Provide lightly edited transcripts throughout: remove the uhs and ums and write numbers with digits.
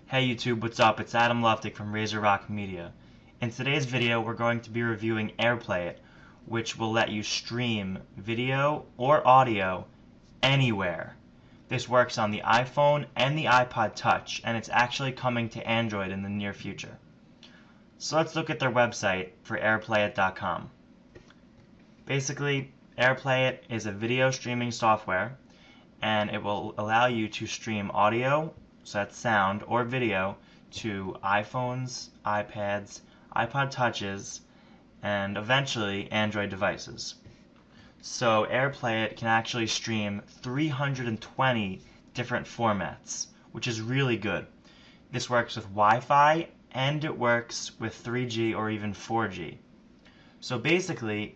Hey YouTube, what's up? It's Adam Luftig from Razor Rock Media. In today's video, we're going to be reviewing Playit, which will let you stream video or audio anywhere. This works on the iPhone and the iPod Touch, and it's actually coming to Android in the near future. So let's look at their website for Playit.com. Basically, Playit is a video streaming software, and it will allow you to stream audio, so that's sound, or video to iPhones, iPads, iPod Touches, and eventually Android devices. So Playit can actually stream 320 different formats, which is really good. This works with Wi-Fi, and it works with 3G or even 4G. So basically,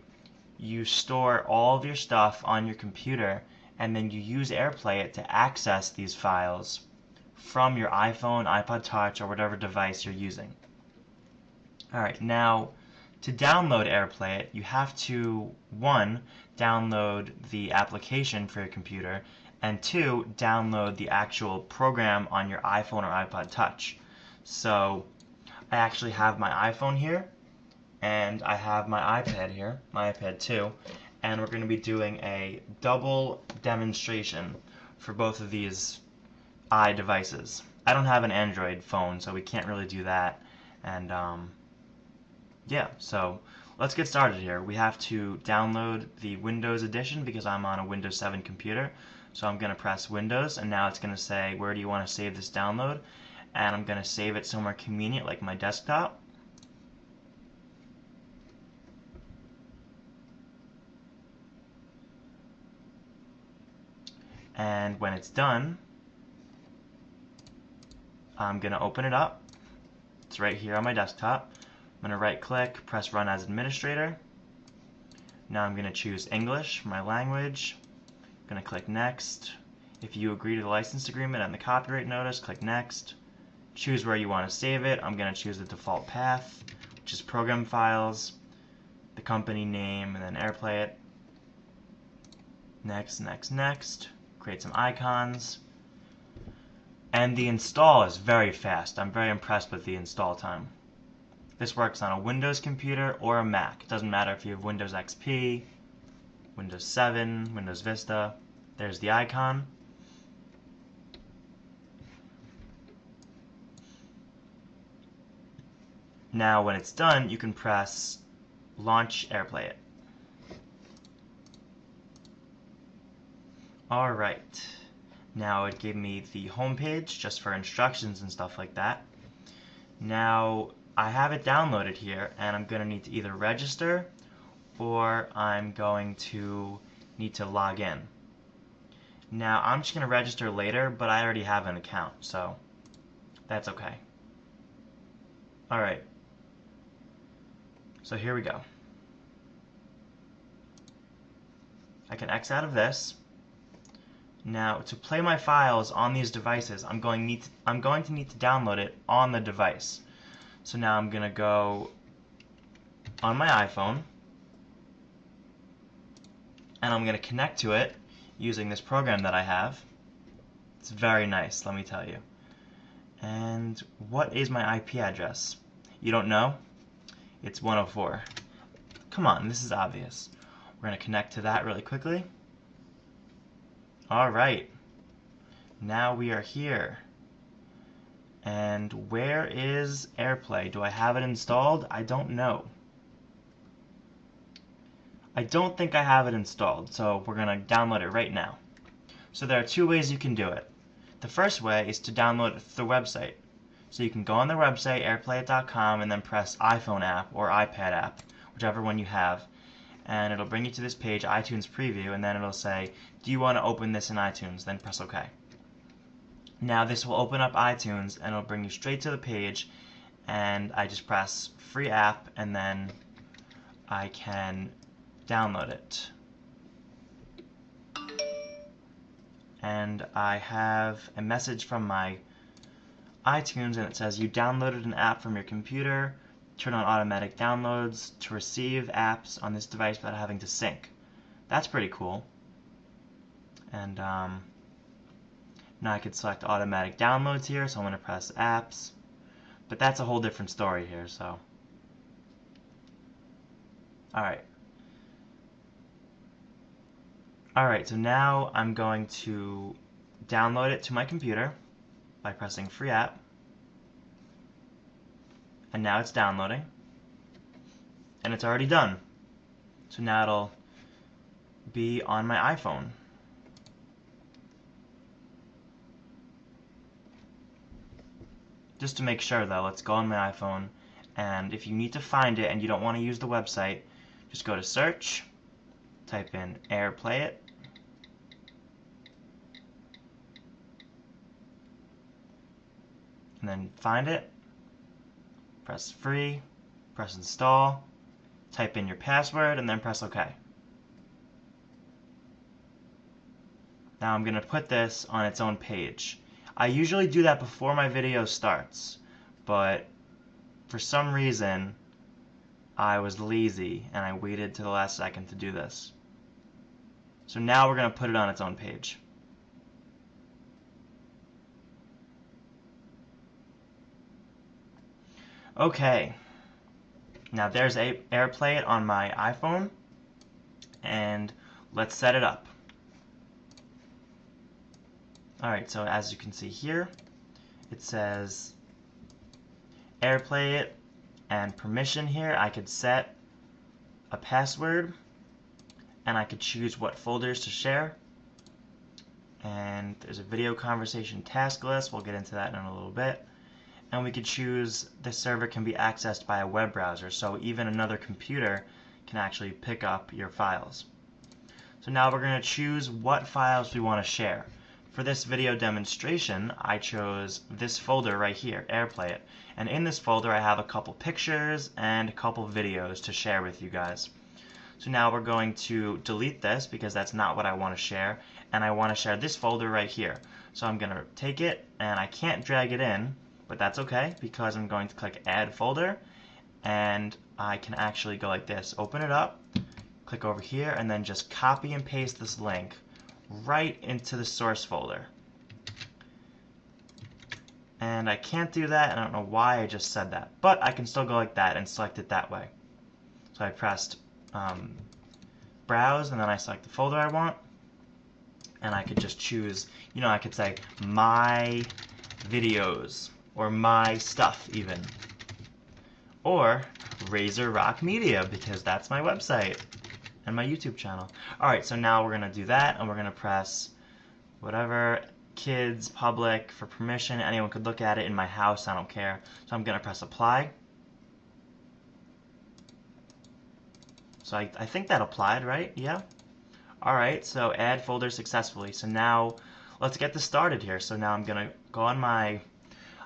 you store all of your stuff on your computer, and then you use Playit to access these files from your iPhone, iPod Touch, or whatever device you're using. Alright, now to download Playit, you have to, 1, download the application for your computer, and 2, download the actual program on your iPhone or iPod Touch. So I actually have my iPhone here, and I have my iPad here, my iPad 2, and we're going to be doing a double demonstration for both of these devices. I don't have an Android phone, so we can't really do that, and yeah, so let's get started here. We have to download the Windows edition because I'm on a Windows 7 computer, so I'm going to press Windows, and now it's going to say, where do you want to save this download? And I'm going to save it somewhere convenient like my desktop. And when it's done, I'm going to open it up. It's right here on my desktop. I'm going to right click, press Run as Administrator. Now I'm going to choose English for my language. I'm going to click Next. If you agree to the license agreement and the copyright notice, click Next. Choose where you want to save it. I'm going to choose the default path, which is Program Files, the company name, and then Playit. Next, next, next. Create some icons. And the install is very fast. I'm very impressed with the install time. This works on a Windows computer or a Mac. It doesn't matter if you have Windows XP, Windows 7, Windows Vista. There's the icon. Now when it's done, you can press Launch Playit. Alright. Now it gave me the home page just for instructions and stuff like that. Now I have it downloaded here, and I'm going to need to either register or I'm going to need to log in. Now I'm just going to register later, but I already have an account, so that's okay. Alright. So here we go. I can X out of this. Now, to play my files on these devices, I'm going to need to download it on the device. So now I'm going to go on my iPhone, and I'm going to connect to it using this program that I have. It's very nice, let me tell you. And what is my IP address? You don't know? It's 104. Come on, this is obvious. We're going to connect to that really quickly. Alright, now we are here. And where is AirPlay? Do I have it installed? I don't know. I don't think I have it installed, so we're going to download it right now. So there are two ways you can do it. The first way is to download it through the website. So you can go on the website, Playit.com, and then press iPhone app or iPad app, whichever one you have. And it'll bring you to this page, iTunes Preview, and then it'll say, do you want to open this in iTunes? Then press OK. Now this will open up iTunes, and it'll bring you straight to the page, and I just press Free App, and then I can download it. And I have a message from my iTunes, and it says, you downloaded an app from your computer. Turn on automatic downloads to receive apps on this device without having to sync. That's pretty cool. And Now I could select automatic downloads here, so I'm going to press apps. But that's a whole different story here, so. Alright. Alright, so now I'm going to download it to my computer by pressing free app. And now it's downloading. And it's already done. So now it'll be on my iPhone. Just to make sure though, let's go on my iPhone, and if you need to find it and you don't want to use the website, just go to search, type in Playit, and then find it, press free, press install, type in your password, and then press OK. Now I'm going to put this on its own page. I usually do that before my video starts, but for some reason I was lazy and I waited to the last second to do this. So now we're going to put it on its own page. Okay, now there's Playit on my iPhone, and let's set it up. Alright, so as you can see here, it says Playit and permission here. I could set a password, and I could choose what folders to share. And there's a video conversation task list. We'll get into that in a little bit. And we could choose the server can be accessed by a web browser, so even another computer can actually pick up your files. So now we're going to choose what files we want to share. For this video demonstration, I chose this folder right here, Playit, and in this folder I have a couple pictures and a couple videos to share with you guys. So now we're going to delete this because that's not what I want to share, and I want to share this folder right here. So I'm going to take it, and I can't drag it in, but that's okay because I'm going to click Add Folder, and I can actually go like this, open it up, click over here, and then just copy and paste this link right into the source folder. And I can't do that, and I don't know why I just said that, but I can still go like that and select it that way. So I pressed browse, and then I select the folder I want, and I could just choose, you know, I could say my videos or my stuff even, or Razor Rock Media because that's my website and my YouTube channel. Alright, so now we're going to do that, and we're going to press whatever, kids, public, for permission. Anyone could look at it in my house, I don't care. So I'm going to press apply. So I think that applied, right? Yeah? Alright, so add folder successfully. So now let's get this started here. So now I'm going to go on my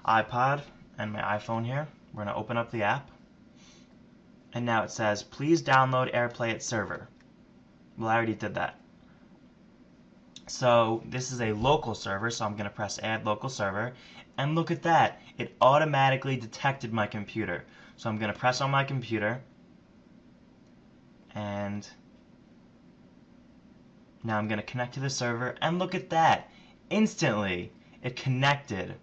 iPod and my iPhone here. We're going to open up the app. And now it says, please download Playit server. Well, I already did that. So this is a local server, so I'm going to press add local server. And look at that. It automatically detected my computer. So I'm going to press on my computer. And now I'm going to connect to the server. And look at that. Instantly, it connected.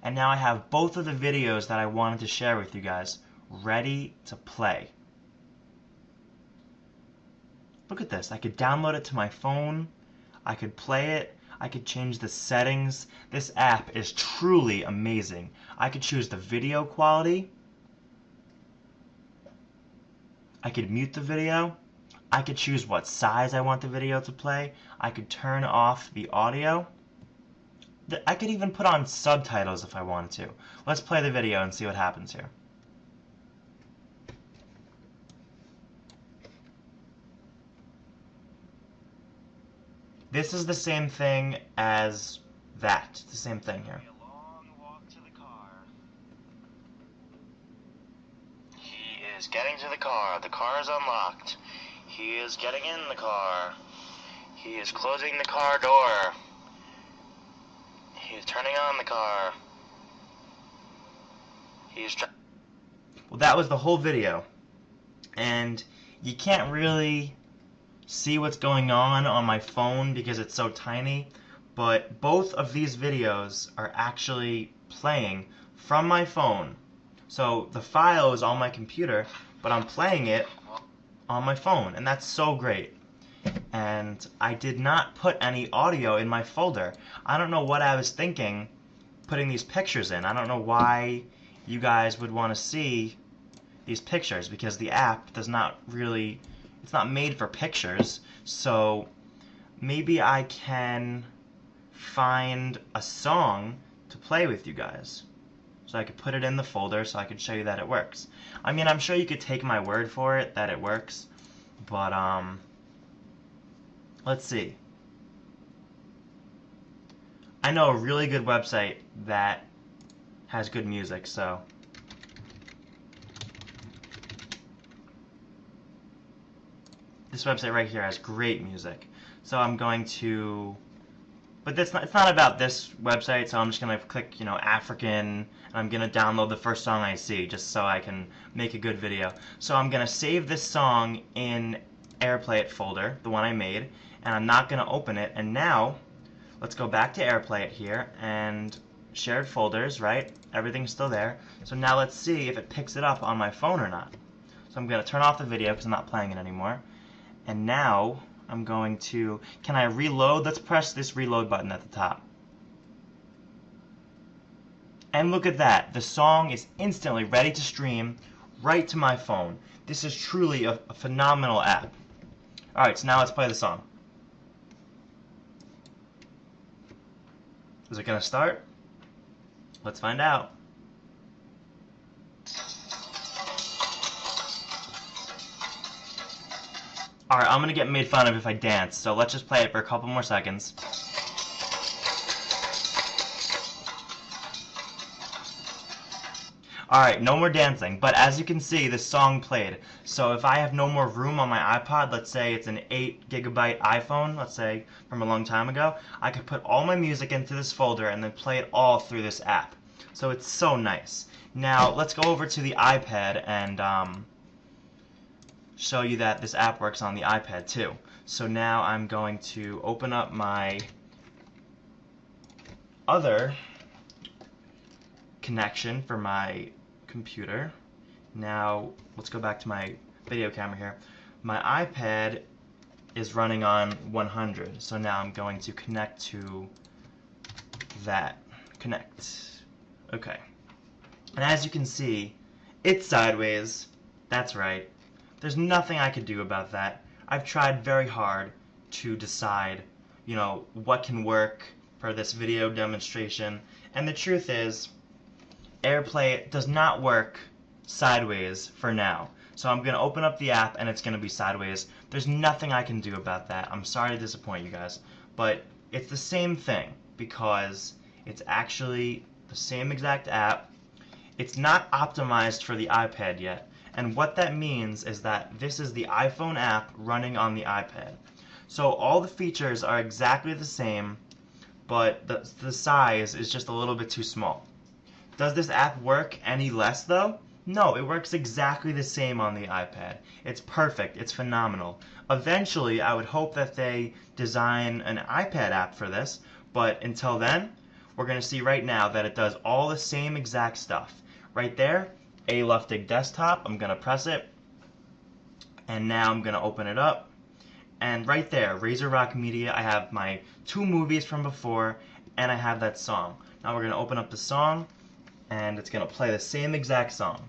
And now I have both of the videos that I wanted to share with you guys ready to play. Look at this. I could download it to my phone. I could play it. I could change the settings. This app is truly amazing. I could choose the video quality. I could mute the video. I could choose what size I want the video to play. I could turn off the audio. I could even put on subtitles if I wanted to. Let's play the video and see what happens here. This is the same thing as that. It's the same thing here. A long walk to the car. He is getting to the car. The car is unlocked. He is getting in the car. He is closing the car door. He is turning on the car. He's Well, that was the whole video. And you can't really see what's going on my phone because it's so tiny, but both of these videos are actually playing from my phone. So the file is on my computer, but I'm playing it on my phone, and that's so great. And I did not put any audio in my folder. I don't know what I was thinking putting these pictures in. I don't know why you guys would want to see these pictures, because the app does not really, it's not made for pictures. So maybe I can find a song to play with you guys, so I could put it in the folder so I could show you that it works. I mean, I'm sure you could take my word for it that it works, but let's see. I know a really good website that has good music, so this website right here has great music. So I'm going to, but it's not about this website, so I'm just going to click, African, and I'm going to download the first song I see, just so I can make a good video. So I'm going to save this song in AirPlayit folder, the one I made, and I'm not going to open it. And now, let's go back to AirPlayit here, and shared folders, right? Everything's still there. So now let's see if it picks it up on my phone or not. So I'm going to turn off the video because I'm not playing it anymore. And now I'm going to, can I reload? Let's press this reload button at the top. And look at that. The song is instantly ready to stream right to my phone. This is truly a phenomenal app. Alright, so now let's play the song. Is it going to start? Let's find out. Alright, I'm gonna get made fun of if I dance, so let's just play it for a couple more seconds. Alright, no more dancing, but as you can see, this song played. So if I have no more room on my iPod, let's say it's an 8GB iPhone, let's say from a long time ago, I could put all my music into this folder and then play it all through this app. So it's so nice. Now, let's go over to the iPad and show you that this app works on the iPad too. So now I'm going to open up my other connection for my computer. Now let's go back to my video camera here. My iPad is running on 100, so now I'm going to connect to that. Connect. Okay. And as you can see, it's sideways. That's right. There's nothing I could do about that. I've tried very hard to decide, what can work for this video demonstration. And the truth is, AirPlay does not work sideways for now. So I'm going to open up the app and it's going to be sideways. There's nothing I can do about that. I'm sorry to disappoint you guys. But it's the same thing because it's actually the same exact app. It's not optimized for the iPad yet. And what that means is that this is the iPhone app running on the iPad. So all the features are exactly the same, but the size is just a little bit too small. Does this app work any less though? No, it works exactly the same on the iPad. It's perfect. It's phenomenal. Eventually, I would hope that they design an iPad app for this, but until then, we're going to see right now that it does all the same exact stuff. Right there, A Luftig Desktop, I'm going to press it, and now I'm going to open it up. And right there, Razor Rock Media, I have my 2 movies from before, and I have that song. Now we're going to open up the song, and it's going to play the same exact song.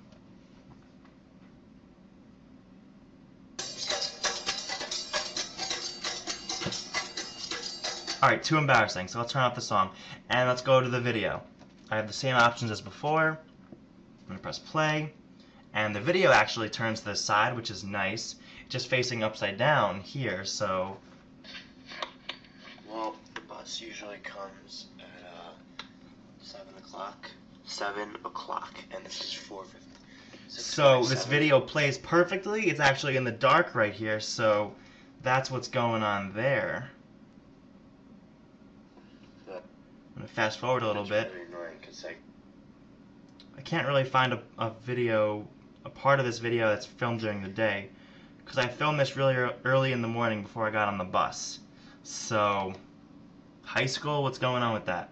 Alright, too embarrassing, so let's turn off the song, and let's go to the video. I have the same options as before. I'm going to press play, and the video actually turns to the side, which is nice. It's just facing upside down here, so... Well, the bus usually comes at 7 o'clock. 7 o'clock, and this is 4:50. So this video plays perfectly. It's actually in the dark right here, so that's what's going on there. I'm going to fast forward a little bit. Really annoying, 'cause I can't really find a part of this video that's filmed during the day, because I filmed this really early in the morning before I got on the bus. So, High school? What's going on with that?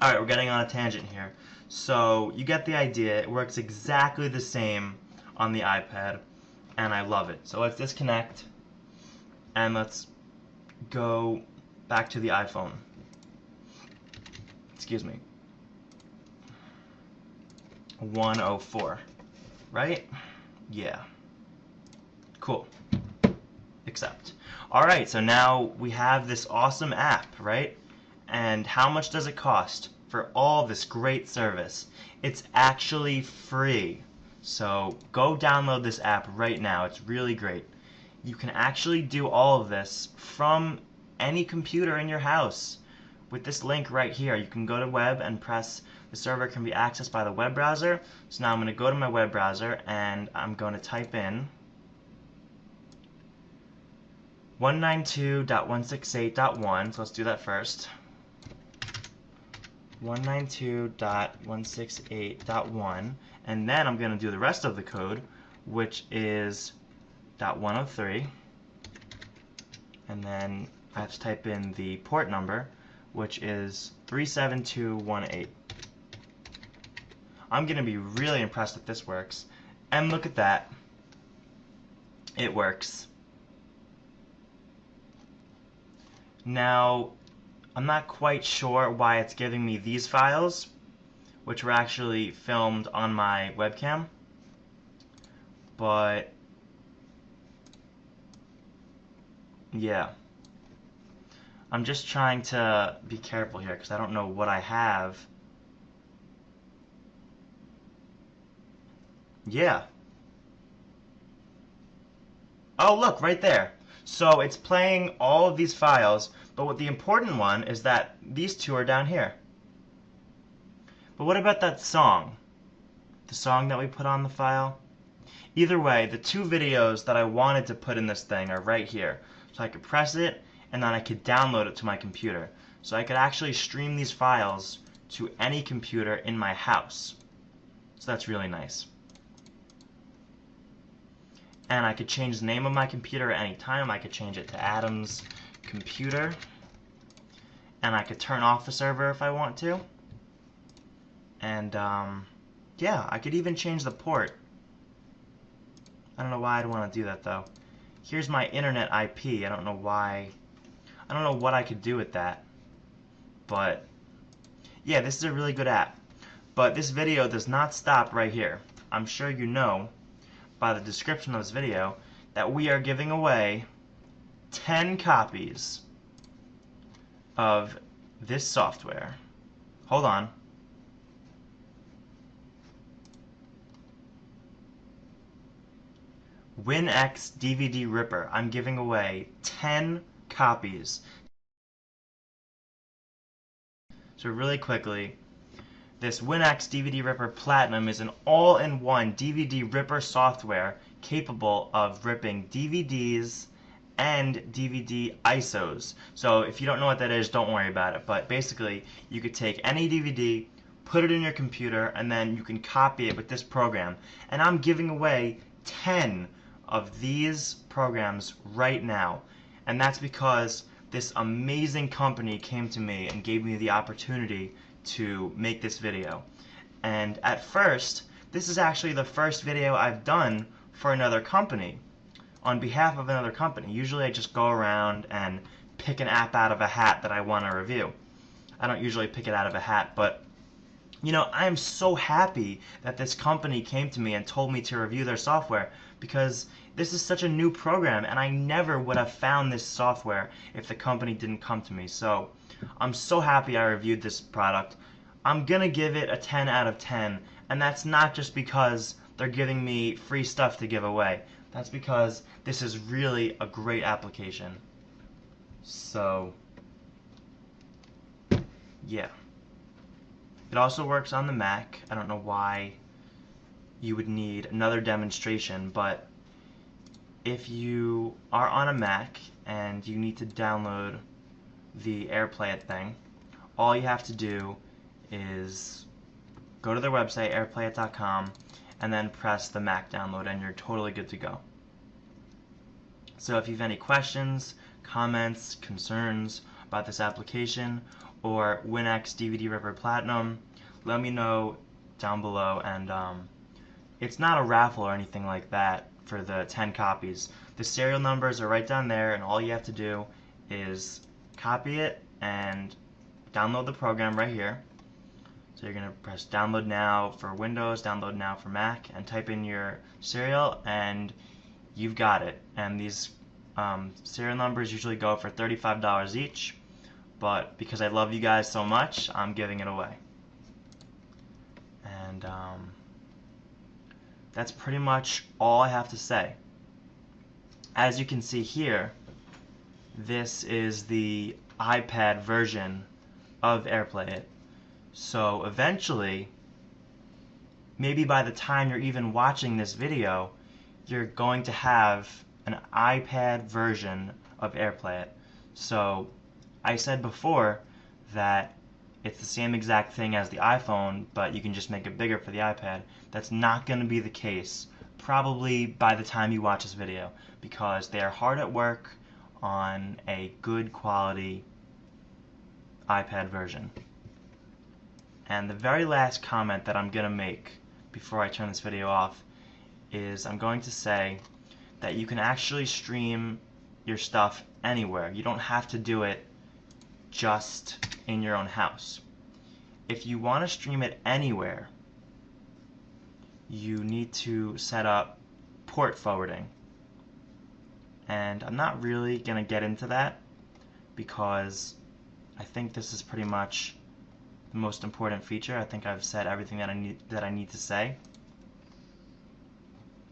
Alright, we're getting on a tangent here. So, you get the idea. It works exactly the same on the iPad, and I love it. So let's disconnect, and let's go back to the iPhone. Excuse me. 104. Right? Yeah. Cool. Accept. Alright, so now we have this awesome app, right? And how much does it cost for all this great service? It's actually free. So go download this app right now. It's really great. You can actually do all of this from any computer in your house. With this link right here, you can go to web and press the server can be accessed by the web browser. So now I'm going to go to my web browser and I'm going to type in 192.168.1. So let's do that first. 192.168.1, and then I'm going to do the rest of the code, which is .103, and then I have to type in the port number, which is 37218. I'm going to be really impressed if this works, and look at that. It works. Now, I'm not quite sure why it's giving me these files, which were actually filmed on my webcam, but yeah. I'm just trying to be careful here because I don't know what I have. Yeah. Oh, look, right there. So it's playing all of these files, but what the important one is that these two are down here. But what about that song? The song that we put on the file? Either way, the two videos that I wanted to put in this thing are right here. So I could press it, and then I could download it to my computer. So I could actually stream these files to any computer in my house. So that's really nice. And I could change the name of my computer at any time. I could change it to Adam's Computer. And I could turn off the server if I want to. And, yeah, I could even change the port. I don't know why I'd want to do that, though. Here's my internet IP. I don't know why. I don't know what I could do with that. But, yeah, this is a really good app. But this video does not stop right here. I'm sure you know by the description of this video that we are giving away 10 copies of this software. Hold on. WinX DVD Ripper. I'm giving away 10 copies. So really quickly, this WinX DVD Ripper Platinum is an all-in-one DVD ripper software capable of ripping DVDs and DVD ISOs. So if you don't know what that is, don't worry about it. But basically, you could take any DVD, put it in your computer, and then you can copy it with this program. And I'm giving away 10 of these programs right now. And that's because this amazing company came to me and gave me the opportunity to make this video. And at first, this is actually the first video I've done for another company, on behalf of another company. Usually I just go around and pick an app out of a hat that I want to review. I don't usually pick it out of a hat, but you know, I am so happy that this company came to me and told me to review their software, because this is such a new program and I never would have found this software if the company didn't come to me. So I'm so happy I reviewed this product. I'm gonna give it a 10 out of 10, and that's not just because they're giving me free stuff to give away. That's because this is really a great application. So yeah. It also works on the Mac. I don't know why you would need another demonstration, but if you are on a Mac and you need to download the Playit thing, all you have to do is go to their website, Playit.com, and then press the Mac download, and you're totally good to go. So if you have any questions, comments, concerns about this application or WinX DVD Ripper Platinum, let me know down below. And it's not a raffle or anything like that for the 10 copies. The serial numbers are right down there, and all you have to do is copy it and download the program right here. So you're going to press download now for Windows, download now for Mac, and type in your serial, and you've got it. And these serial numbers usually go for $35 each, but because I love you guys so much, I'm giving it away. And that's pretty much all I have to say. As you can see here, this is the iPad version of Playit. So eventually, maybe by the time you're even watching this video, you're going to have an iPad version of Playit. So I said before that it's the same exact thing as the iPhone, but you can just make it bigger for the iPad. That's not going to be the case probably by the time you watch this video, because they are hard at work on a good quality iPad version. And the very last comment that I'm going to make before I turn this video off is I'm going to say that you can actually stream your stuff anywhere. You don't have to do it just in your own house. If you want to stream it anywhere, you need to set up port forwarding. And I'm not really going to get into that because I think this is pretty much the most important feature. I think I've said everything that I need to say.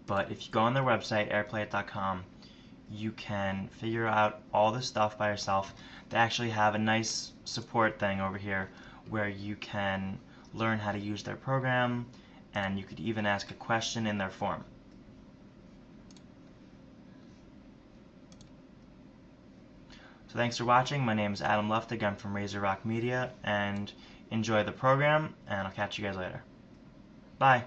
But if you go on their website, Playit.com, you can figure out all this stuff by yourself. They actually have a nice support thing over here where you can learn how to use their program, and you could even ask a question in their form. So thanks for watching. My name is Adam Luftig. I'm from Razor Rock Media, and enjoy the program, and I'll catch you guys later. Bye.